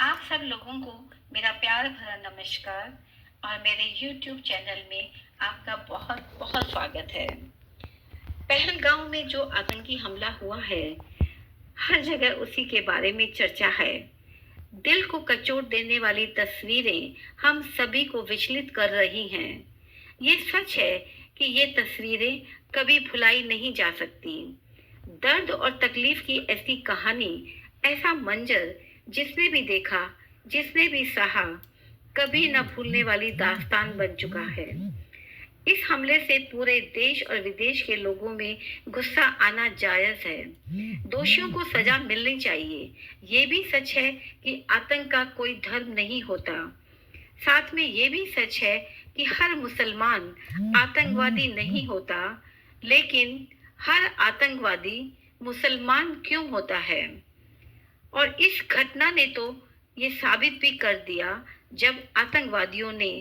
आप सब लोगों को मेरा प्यार भरा नमस्कार और मेरे YouTube चैनल में आपका बहुत बहुत स्वागत है। पहलगांव में जो आतंकी हमला हुआ है, हर जगह उसी के बारे में चर्चा है। दिल को कचोट देने वाली तस्वीरें हम सभी को विचलित कर रही हैं। ये सच है कि ये तस्वीरें कभी भुलाई नहीं जा सकती। दर्द और तकलीफ की ऐसी कहानी, ऐसा मंजर जिसने भी देखा, जिसने भी सहा, कभी न भूलने वाली दास्तान बन चुका है। इस हमले से पूरे देश और विदेश के लोगों में गुस्सा आना जायज है। दोषियों को सजा मिलनी चाहिए। ये भी सच है कि आतंक का कोई धर्म नहीं होता। साथ में ये भी सच है कि हर मुसलमान आतंकवादी नहीं होता, लेकिन हर आतंकवादी मुसलमान क्यों होता है? और इस घटना ने तो ये साबित भी कर दिया जब आतंकवादियों ने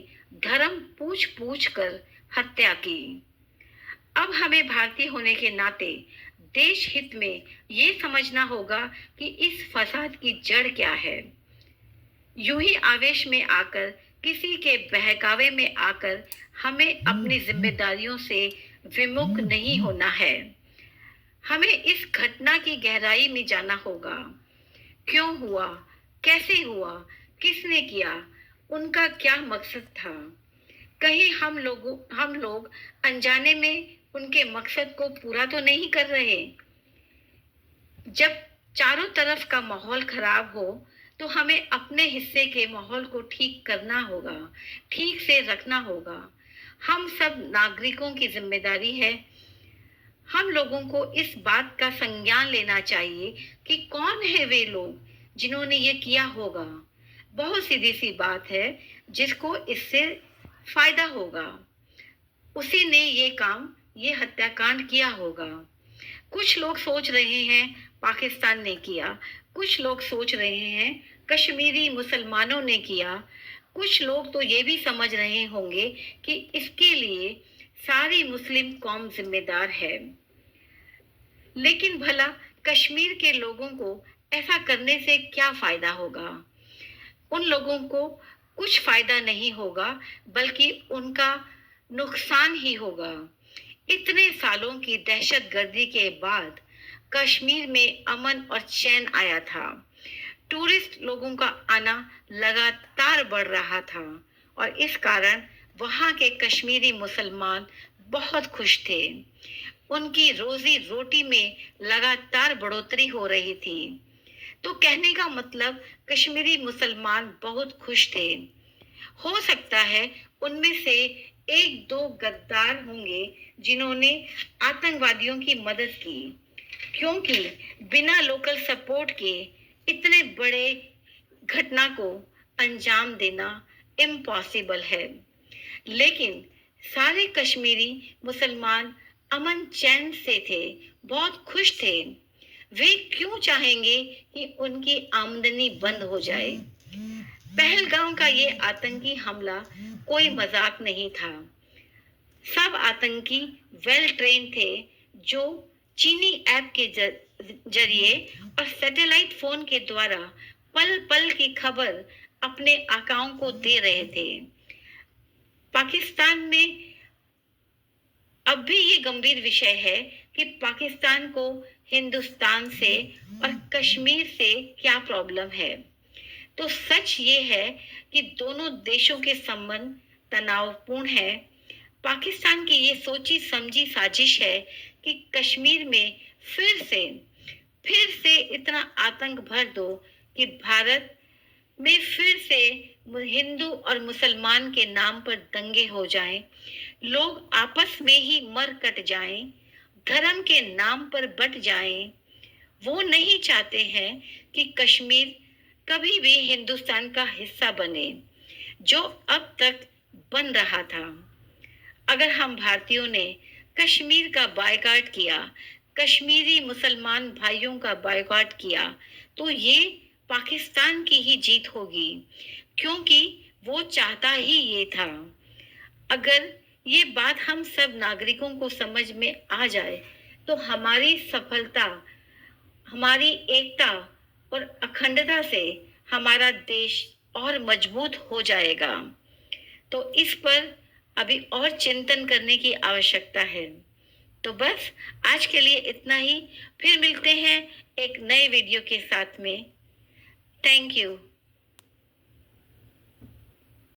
धर्म पूछ पूछ कर हत्या की। अब हमें भारतीय होने के नाते देश हित में ये समझना होगा कि इस फसाद की जड़ क्या है। यूं ही आवेश में आकर, किसी के बहकावे में आकर हमें अपनी जिम्मेदारियों से विमुख नहीं होना है। हमें इस घटना की गहराई में जाना होगा। क्यों हुआ, कैसे हुआ, किसने किया, उनका क्या मकसद था? कहीं हम लोग अनजाने में उनके मकसद को पूरा तो नहीं कर रहे? जब चारों तरफ का माहौल खराब हो तो हमें अपने हिस्से के माहौल को ठीक करना होगा, ठीक से रखना होगा। हम सब नागरिकों की जिम्मेदारी है। हम लोगों को इस बात का संज्ञान लेना चाहिए कि कौन है वे लोग जिन्होंने ये किया होगा। बहुत सीधी सी बात है, जिसको इससे फायदा होगा उसी ने ये हत्याकांड किया होगा। कुछ लोग सोच रहे हैं पाकिस्तान ने किया, कुछ लोग सोच रहे हैं कश्मीरी मुसलमानों ने किया, कुछ लोग तो ये भी समझ रहे होंगे कि इसके लिए सारी मुस्लिम कौम जिम्मेदार है। लेकिन भला कश्मीर के लोगों को ऐसा करने से क्या फायदा होगा? उन लोगों को कुछ फायदा नहीं होगा, बल्कि उनका नुकसान ही होगा। इतने सालों की दहशतगर्दी के बाद कश्मीर में अमन और चैन आया था। टूरिस्ट लोगों का आना लगातार बढ़ रहा था और इस कारण वहां के कश्मीरी मुसलमान बहुत खुश थे। उनकी रोजी रोटी में लगातार बढ़ोतरी हो रही थी। तो कहने का मतलब कश्मीरी मुसलमान बहुत खुश थे। हो सकता है उनमें से एक दो गद्दार होंगे जिन्होंने आतंकवादियों की मदद की, क्योंकि बिना लोकल सपोर्ट के इतने बड़े घटना को अंजाम देना इम्पॉसिबल है। लेकिन सारे कश्मीरी मुसलमान अमन चैन से थे, बहुत खुश थे। वे क्यों चाहेंगे कि उनकी आमदनी बंद हो जाए? पहलगांव का ये आतंकी हमला कोई मजाक नहीं था। सब आतंकी वेल ट्रेन थे, जो चीनी ऐप के जरिए और सैटेलाइट फोन के द्वारा पल पल की खबर अपने आकाओं को दे रहे थे। पाकिस्तान में अब भी ये गंभीर विषय है कि पाकिस्तान को हिंदुस्तान से और कश्मीर से क्या प्रॉब्लम है। तो सच ये है कि दोनों देशों के संबंध तनावपूर्ण है। पाकिस्तान की ये सोची समझी साजिश है कि कश्मीर में फिर से इतना आतंक भर दो कि भारत में फिर से हिंदू और मुसलमान के नाम पर दंगे हो जाएं, लोग आपस में ही मर कट जाएं, धर्म के नाम पर बट जाएं। वो नहीं चाहते हैं कि कश्मीर कभी भी हिंदुस्तान का हिस्सा बने, जो अब तक बन रहा था। अगर हम भारतीयों ने कश्मीर का बायकॉट किया, कश्मीरी मुसलमान भाइयों का बायकॉट किया, तो ये पाकिस्तान की ही जीत होगी, क्योंकि वो चाहता ही ये था। अगर ये बात हम सब नागरिकों को समझ में आ जाए तो हमारी सफलता, हमारी एकता और अखंडता से हमारा देश और मजबूत हो जाएगा। तो इस पर अभी और चिंतन करने की आवश्यकता है। तो बस आज के लिए इतना ही। फिर मिलते हैं एक नए वीडियो के साथ में। Thank you.